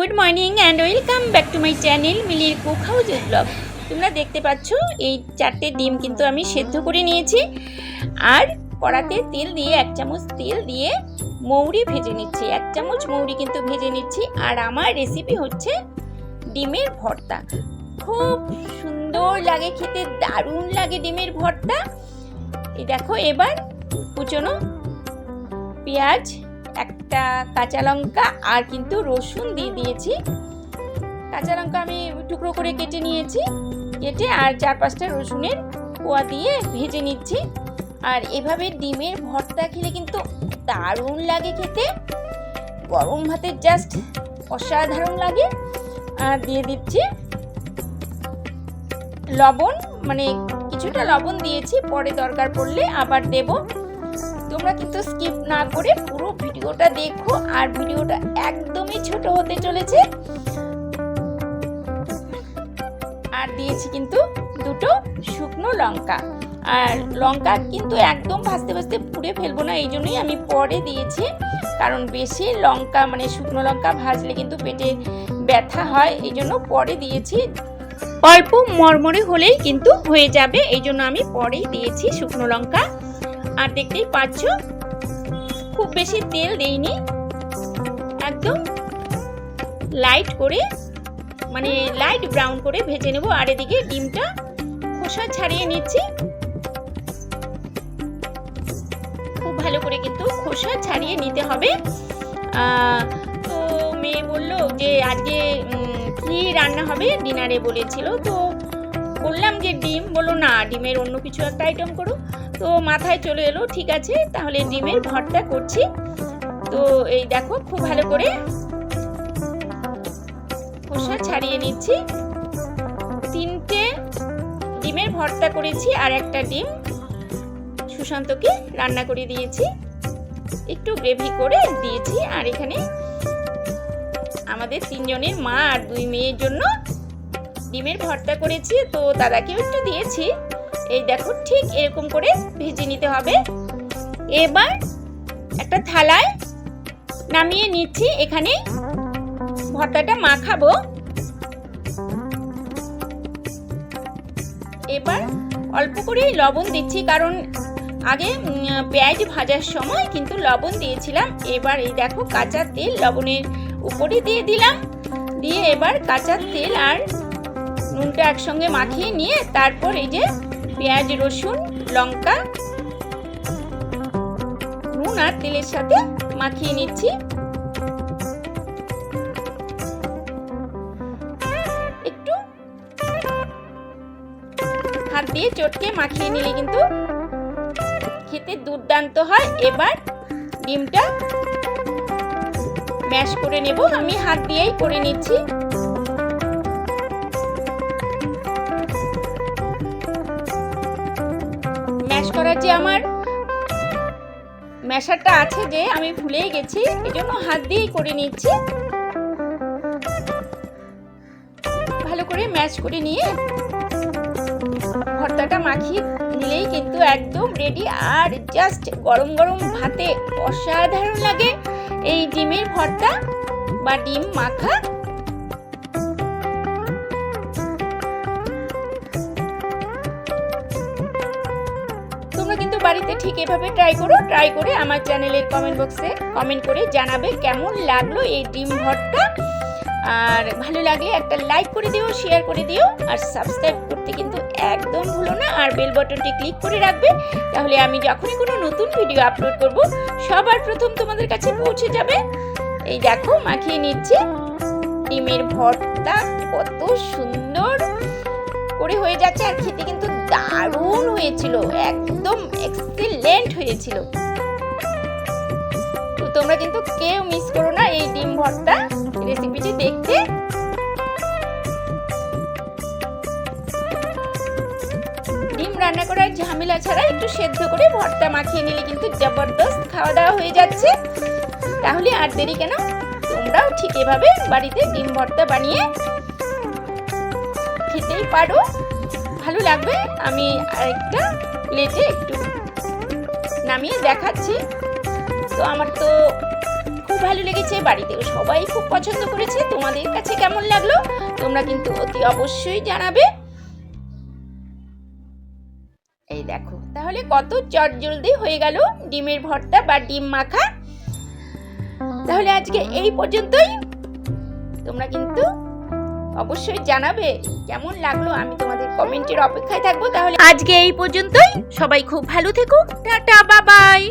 Good morning and welcome back to my channel মিলির cook house blog. তোমরা দেখতে পাচ্ছ এই 4টে ডিম কিন্তু আমি সেদ্ধ করে নিয়েছি আর কড়াতে তেল দিয়ে 1 চামচ তেল দিয়ে মৌরি ভেজে নিচ্ছি। 1 চামচ মৌরি কিন্তু ভেজে নিচ্ছি। আর আমার রেসিপি হচ্ছে ডিমের ভর্তা। খুব সুন্দর লাগে খেতে, দারুণ লাগে ডিমের ভর্তা। এই দেখো, এবার কুচনো পেঁয়াজ, একটা কাঁচা লঙ্কা আর কিন্তু রসুন দিয়ে দিয়েছি। কাঁচা লঙ্কা আমি টুকরো করে কেটে নিয়েছি, কেটে আর 4-5টা রসুনের কোয়া দিয়ে ভেজে নিচ্ছি। আর এভাবে ডিমের ভর্তা খেলে কিন্তু দারুণ লাগে খেতে, গরম ভাতের জাস্ট অসাধারণ লাগে। আর দিয়ে দিচ্ছি লবণ, মানে কিছুটা লবণ দিয়েছি, পরে দরকার পড়লে আবার দেব। তোমরা কিন্তু স্কিপ না করে পুরো ভিডিওটা দেখো, আর ভিডিওটা একদমই ছোট হতে চলেছে। আর দিয়েছি কিন্তু 2টো শুকনো লঙ্কা। আর লঙ্কা কিন্তু একদম ভাজতে ভাজতে পুড়ে ফেলবো না, এই জন্যই আমি পরে দিয়েছি। কারণ বেশি লঙ্কা মানে শুকনো লঙ্কা ভাজলে কিন্তু পেটে ব্যথা হয়, এই জন্য পরে দিয়েছি। অল্প মরমরে হলেই কিন্তু হয়ে যাবে, এই জন্য আমি পরেই দিয়েছি শুকনো লঙ্কা। আর দেখতেই পাচ্ছ খুব বেশি তেল দেইনি, একদম লাইট করে মানে লাইট ব্রাউন করে ভেজে নেব। আর এদিকে ডিমটা খোসা ছাড়িয়ে নিচ্ছি। খুব ভালো করে কিন্তু খোসা ছাড়িয়ে নিতে হবে। তো মেয়ে বললো যে আজকে কি রান্না হবে ডিনারে বলেছিল, তো বললাম যে ডিম, বলো না ডিমের অন্য কিছু একটা আইটেম করো। তো মাথায় চলে এলো ঠিক আছে তাহলে ডিমের ভর্তা করছি। তো এই দেখো খুব ভালো করে খোসা ছাড়িয়ে নিচ্ছি। 3টে ডিমের ভর্তা করেছি আর একটা ডিম সুশান্তকে রান্না করে দিয়েছি, একটু গ্রেভি করে দিয়েছি। আর এখানে আমাদের 3 জনের মা আর 2 মেয়ের জন্য ডিমের ভর্তা করেছি, তো দাদাকেও একটু দিয়েছি। এই দেখো ঠিক এরকম করে ভেজে নিতে হবে। এবার একটা থালায় নামিয়ে নিচ্ছি, এখানে ভর্তাটা মাখাবো। এবার অল্প করে লবণ দিচ্ছি, কারণ আগে পেঁয়াজ ভাজার সময় কিন্তু লবণ দিয়েছিলাম। এবার এই দেখো কাঁচা তেল লবণের উপরে দিয়ে দিলাম, দিয়ে এবার কাঁচা তেল আর নুনটা একসঙ্গে মাখিয়ে নিয়ে তারপর এই যে পেঁয়াজ, রসুন, লঙ্কা, নুন আর তেলের সাথে মাখিয়ে নিচ্ছি। একটু হাত দিয়ে চটকে মাখিয়ে নিলে কিন্তু খেতে দুর্দান্ত হয়। এবার ডিমটা ম্যাশ করে নেব, আমি হাত দিয়েই করে নিচ্ছি। ম্যাশ করার যে আমার ম্যাশারটা আছে যে আমি ভুলেই গেছি, এজন্য হাত দিয়েই করে নিচ্ছি। ভালো করে ম্যাশ করে নিয়ে ভর্তাটা মাখিয়ে নিলেই কিন্তু একদম রেডি। আর জাস্ট গরম গরম ভাতে অসাধারণ লাগে এই ডিমের ভর্তা বা ডিম মাখা। তোমরা কিন্তু বাড়িতে ঠিক এভাবে ট্রাই করো, ট্রাই করে আমার চ্যানেলের কমেন্ট বক্সে কমেন্ট করে জানাবে কেমন লাগলো এই ডিম ভর্তা। আর ভালো লাগলে একটা লাইক করে দিও, শেয়ার করে দিও, আর সাবস্ক্রাইব করতে কিন্তু একদম ভুলো না। আর বেল বাটনটি ক্লিক করে রাখবে, তাহলে আমি যখনই কোনো নতুন ভিডিও আপলোড করব সবার প্রথম তোমাদের কাছে পৌঁছে যাবে। এই দেখো মাখিয়ে নিচ্ছি। ডিমের ভর্তা কত সুন্দর করে হয়ে যাচ্ছে, আর খেতে কিন্তু দারুণ হয়েছিল, একদম এক্সিলেন্ট হয়েছিল। তো তোমরা কিন্তু কেউ মিস করো না এই ডিম ভর্তা রেসিপিটি দেখতে। ডিম রান্না করার ঝামেলা ছাড়া একটু সেদ্ধ করে ভর্তা মাখিয়ে নিলে কিন্তু জবরদস্ত খাওয়া দাওয়া হয়ে যাচ্ছে। তাহলে আর দেরি কেন, তোমরাও ঠিক এভাবে বাড়িতে ডিম ভর্তা বানিয়ে খেতেই পারো, ভালো লাগবে। আমি আরেকটা প্লেটে একটু নামিয়ে দেখাচ্ছি। তো আমার তো খুব ভালো লেগেছে, বাড়িতেও সবাই খুব পছন্দ করেছে। তোমাদের কাছে কেমন লাগলো তোমরা কিন্তু অতি অবশ্যই জানাবে। এই দেখো তাহলে কত চটজলদি হয়ে গেল ডিমের ভর্তা বা ডিম মাখা। তাহলে আজকে এই পর্যন্তই। তোমরা কিন্তু অবশ্যই জানাবে কেমন লাগলো, আমি তোমাদের কমেন্টের অপেক্ষায় থাকবো। তাহলে আজকে এই পর্যন্তই, সবাই খুব ভালো থেকো, টাটা বাই বাই।